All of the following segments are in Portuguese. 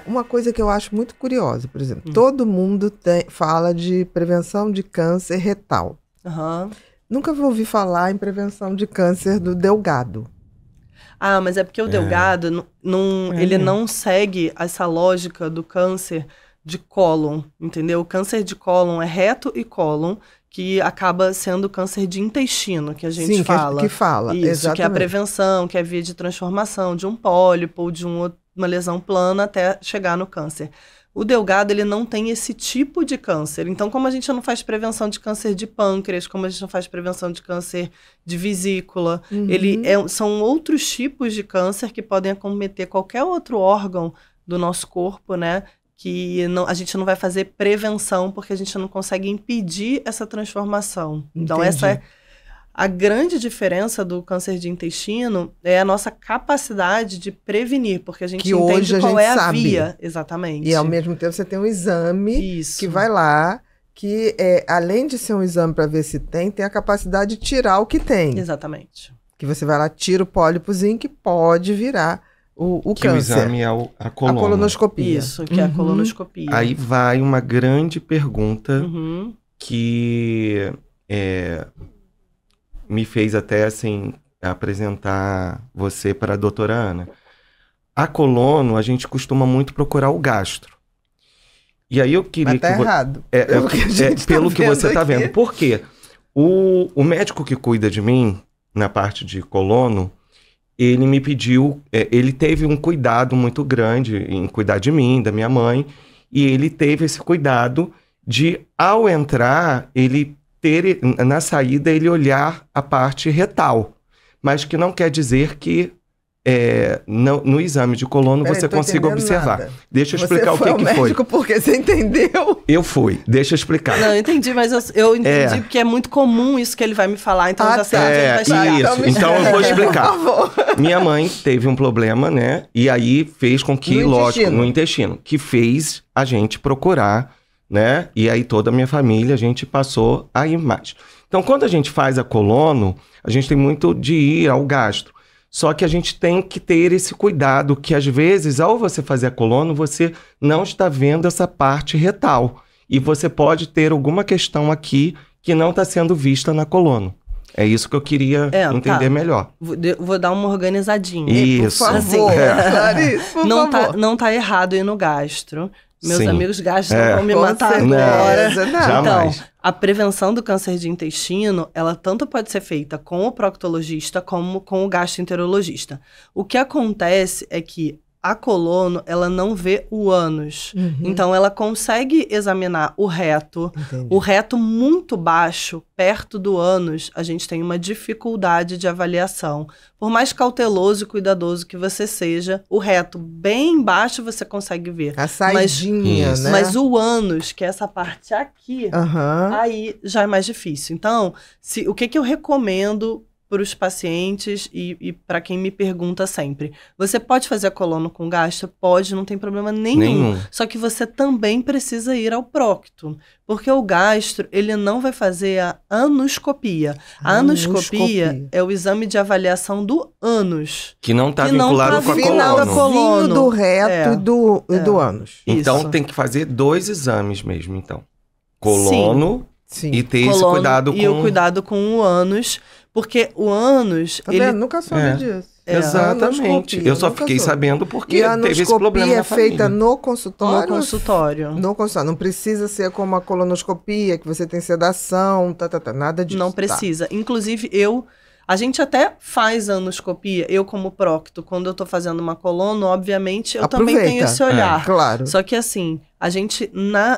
uma coisa que eu acho muito curiosa, por exemplo, todo mundo fala de prevenção de câncer retal. Nunca vou ouvir falar em prevenção de câncer do delgado. Ah, mas é porque o delgado, ele não segue essa lógica do câncer de cólon, entendeu? O câncer de cólon é reto e cólon, que acaba sendo câncer de intestino, que a gente fala. Que fala, isso, exatamente. que é a prevenção, que é a via de transformação de um pólipo ou de uma lesão plana até chegar no câncer. O delgado, ele não tem esse tipo de câncer. Então, como a gente não faz prevenção de câncer de pâncreas, como a gente não faz prevenção de câncer de vesícula, são outros tipos de câncer que podem acometer qualquer outro órgão do nosso corpo, né? Que a gente não vai fazer prevenção porque a gente não consegue impedir essa transformação. Então, essa é a grande diferença do câncer de intestino, é a nossa capacidade de prevenir, porque a gente que entende hoje qual a gente é a sabe. Via. Exatamente. E, ao mesmo tempo, você tem um exame que vai lá, que, além de ser um exame para ver se tem a capacidade de tirar o que tem. Exatamente. Que você vai lá, tira o pólipozinho que pode virar o que câncer. O exame é a colonoscopia. Isso, que é a colonoscopia. Aí vai uma grande pergunta que me fez até, assim, apresentar você para a doutora Ana. A colono, a gente costuma muito procurar o gastro. E aí eu queria... Mas tá errado. Pelo que você está vendo. Por quê? O médico que cuida de mim, na parte de colono, ele me pediu... ele teve um cuidado muito grande em cuidar de mim, da minha mãe, e ele teve esse cuidado de, ao entrar, na saída, ele olhar a parte retal. Mas que não quer dizer que no exame de colono você consiga observar. Nada. Deixa eu explicar o que foi. Você foi ao médico porque você entendeu? Eu fui. Deixa eu explicar. Não, eu entendi, mas eu entendi porque é muito comum isso que ele vai me falar, então já sei onde ele vai chegar. Isso, então eu vou explicar. Por favor. Minha mãe teve um problema, né? E aí fez com que, no intestino, que fez a gente procurar, né? E aí toda a minha família, a gente passou a ir mais. Então, quando a gente faz a colono, a gente tem muito de ir ao gastro. Só que a gente tem que ter esse cuidado, que às vezes, ao você fazer a colono, você não está vendo essa parte retal. E você pode ter alguma questão aqui que não está sendo vista na colono. É isso que eu queria entender melhor. Vou dar uma organizadinha. Isso. Por favor, Clarice, por favor. Não tá errado ir no gastro. Meus Sim. amigos gastro vão me matar agora. Então, a prevenção do câncer de intestino, ela tanto pode ser feita com o proctologista como com o gastroenterologista. O que acontece é que a colono, ela não vê o ânus. Então, ela consegue examinar o reto. Entendi. O reto muito baixo, perto do ânus, a gente tem uma dificuldade de avaliação. Por mais cauteloso e cuidadoso que você seja, o reto bem baixo você consegue ver. A saidinha, né? Mas o ânus, que é essa parte aqui, aí já é mais difícil. Então, o que eu recomendo para os pacientes e para quem me pergunta sempre? Você pode fazer a colono com gastro? Pode, não tem problema nenhum. Só que você também precisa ir ao procto, porque o gastro, ele não vai fazer a anoscopia. A anoscopia é o exame de avaliação do ânus. Que não está vinculado com a colono. Do reto e do ânus. Então Isso. tem que fazer 2 exames mesmo, então. Colono Sim. e ter esse cuidado com... E o cuidado com o ânus, porque o ânus... Tá vendo? Nunca soube disso. Exatamente. Eu só fiquei sabendo porque teve esse problema na família. É feita no consultório? No consultório. No consultório. Não precisa ser como a colonoscopia, que você tem sedação, nada disso. Não precisa. Inclusive, a gente até faz anoscopia, eu como procto, quando eu tô fazendo uma colono, obviamente, eu também tenho esse olhar. Claro. Só que assim, a gente,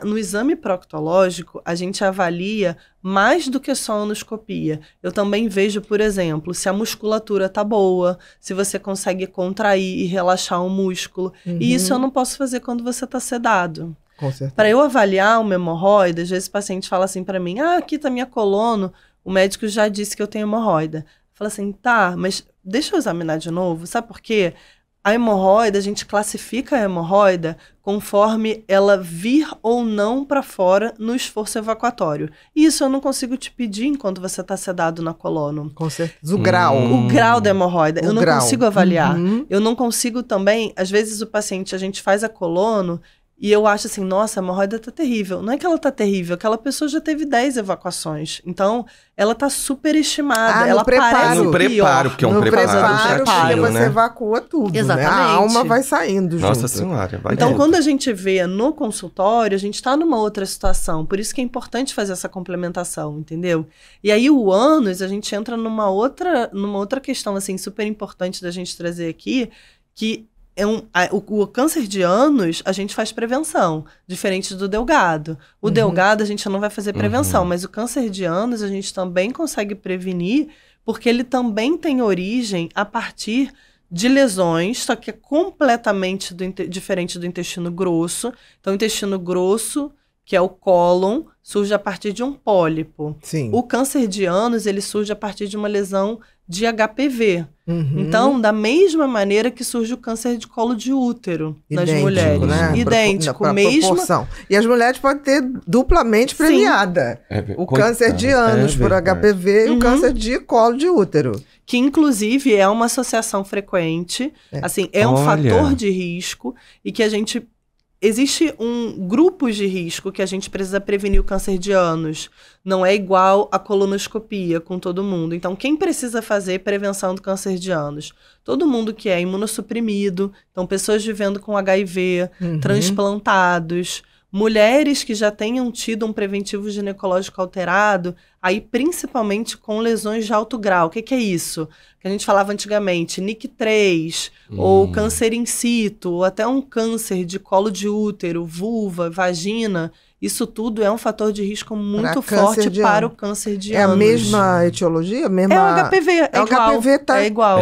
no exame proctológico, a gente avalia mais do que só a anoscopia. Eu também vejo, por exemplo, se a musculatura tá boa, se você consegue contrair e relaxar o músculo. E isso eu não posso fazer quando você tá sedado. Com certeza. Para eu avaliar uma hemorroida, às vezes o paciente fala assim para mim, aqui tá minha colono, o médico já disse que eu tenho hemorroida. Fala assim, tá, mas deixa eu examinar de novo, sabe por quê? A hemorroida, a gente classifica a hemorroida conforme ela vir ou não para fora no esforço evacuatório. Isso eu não consigo te pedir enquanto você está sedado na colono. Com certeza. O grau. O grau da hemorroida. Eu não consigo avaliar. Eu não consigo também... Às vezes o paciente, a gente faz a colono e eu acho assim, nossa, a hemorroida tá terrível. Não é que ela tá terrível, aquela pessoa já teve 10 evacuações. Então, ela tá superestimada. Ela parece no preparo, porque é um preparo chatinho, porque você evacua tudo, exatamente. Né? A alma vai saindo junto. Nossa Senhora, vai Então, quando a gente vê no consultório, a gente tá numa outra situação. Por isso que é importante fazer essa complementação, entendeu? E aí, o ânus, a gente entra numa outra questão, assim, super importante da gente trazer aqui, que o câncer de ânus, a gente faz prevenção, diferente do delgado. O delgado, a gente não vai fazer prevenção, mas o câncer de ânus, a gente também consegue prevenir, porque ele também tem origem a partir de lesões, só que é completamente diferente do intestino grosso. Então, o intestino grosso, que é o cólon, surge a partir de um pólipo. Sim. O câncer de ânus, ele surge a partir de uma lesão de HPV. Então, da mesma maneira que surge o câncer de colo de útero nas mulheres. Né? Idêntico, proporção. E as mulheres podem ter duplamente premiada. O câncer de ânus por HPV e o câncer de colo de útero. Que, inclusive, é uma associação frequente. Assim, é um fator de risco e que a gente... Existe grupos de risco que a gente precisa prevenir o câncer de ânus. Não é igual a colonoscopia com todo mundo. Então, quem precisa fazer prevenção do câncer de ânus? Todo mundo que é imunossuprimido, então pessoas vivendo com HIV, transplantados, mulheres que já tenham tido um preventivo ginecológico alterado, aí principalmente com lesões de alto grau. O que é isso? Que a gente falava antigamente, NIC3, ou câncer in situ, ou até um câncer de colo de útero, vulva, vagina. Isso tudo é um fator de risco muito forte para o câncer de ânus. É a mesma etiologia? É o HPV, é igual. HPV é igual.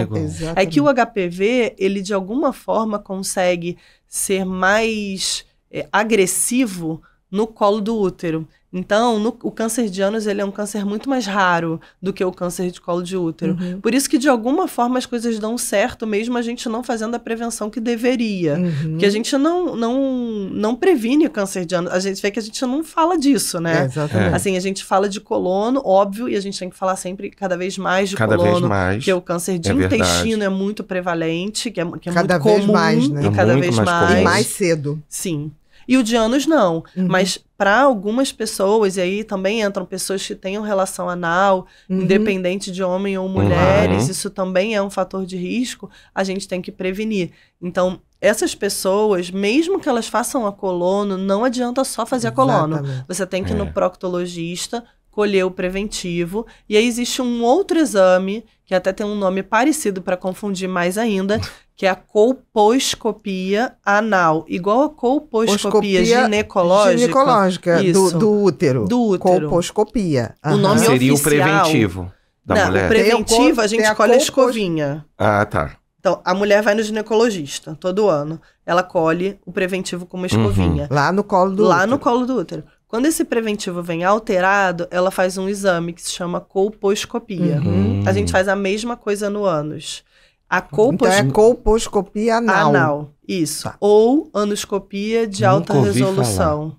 É que o HPV, ele de alguma forma consegue ser mais agressivo no colo do útero. Então, o câncer de ânus, ele é um câncer muito mais raro do que o câncer de colo de útero. Por isso que, de alguma forma, as coisas dão certo, mesmo a gente não fazendo a prevenção que deveria. Porque a gente não previne o câncer de ânus. A gente vê que a gente não fala disso, né? Exatamente. Assim, a gente fala de colono, óbvio, e a gente tem que falar sempre cada vez mais de colono. Porque o câncer de intestino é muito prevalente, que é muito cada comum. Vez mais, né? E cada vez mais. E mais cedo. Sim. E o de ânus não, mas para algumas pessoas, e aí também entram pessoas que tenham relação anal, independente de homem ou mulheres, isso também é um fator de risco, a gente tem que prevenir. Então, essas pessoas, mesmo que elas façam a colono, não adianta só fazer a colono. Você tem que ir no proctologista, colher o preventivo, e aí existe um outro exame, que até tem um nome parecido para confundir mais ainda, que é a colposcopia anal, igual a colposcopia ginecológica do útero. Do útero. Colposcopia. O nome seria oficial, o preventivo da mulher. O preventivo a gente colhe a escovinha. Ah, tá. Então, a mulher vai no ginecologista todo ano. Ela colhe o preventivo com uma escovinha. Lá no colo do útero. Lá no colo do útero. Quando esse preventivo vem alterado, ela faz um exame que se chama colposcopia. A gente faz a mesma coisa no ânus. Então é colposcopia anal. Isso. Tá. Ou anoscopia de alta resolução.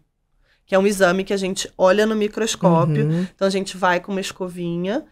Que é um exame que a gente olha no microscópio. Então a gente vai com uma escovinha,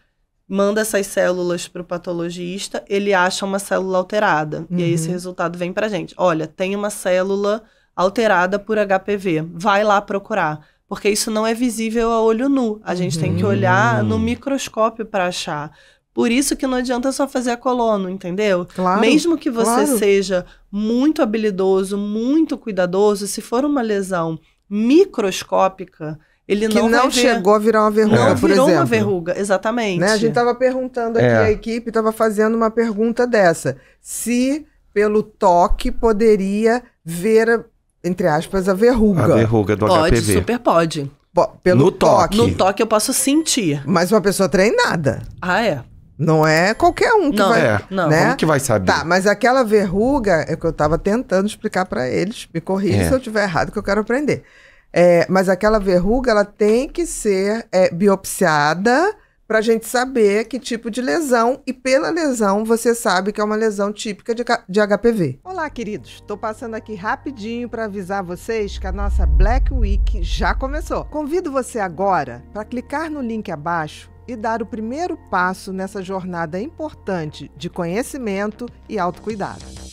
manda essas células para o patologista, ele acha uma célula alterada. E aí esse resultado vem pra gente. Olha, tem uma célula alterada por HPV. Vai lá procurar. Porque isso não é visível a olho nu. A gente tem que olhar no microscópio para achar. Por isso que não adianta só fazer a colono, entendeu? Claro, mesmo que você seja muito habilidoso, muito cuidadoso, se for uma lesão microscópica, ele que não chegou a virar uma verruga, não por virou exemplo. Uma verruga, exatamente. Né? A gente estava perguntando aqui, a equipe estava fazendo uma pergunta dessa. Se pelo toque poderia ver, entre aspas, a verruga. A verruga do HPV. Pode, super pode. Pelo toque. No toque eu posso sentir. Mas uma pessoa treinada. Ah, é? Não é qualquer um que vai... Não. Né? Como que vai saber? Tá, mas aquela verruga é que eu estava tentando explicar para eles. Me corrija se eu estiver errado, que eu quero aprender. Mas aquela verruga, ela tem que ser biopsiada Pra gente saber que tipo de lesão, e pela lesão você sabe que é uma lesão típica de HPV. Olá, queridos. Tô passando aqui rapidinho para avisar vocês que a nossa Black Week já começou. Convido você agora para clicar no link abaixo e dar o primeiro passo nessa jornada importante de conhecimento e autocuidado.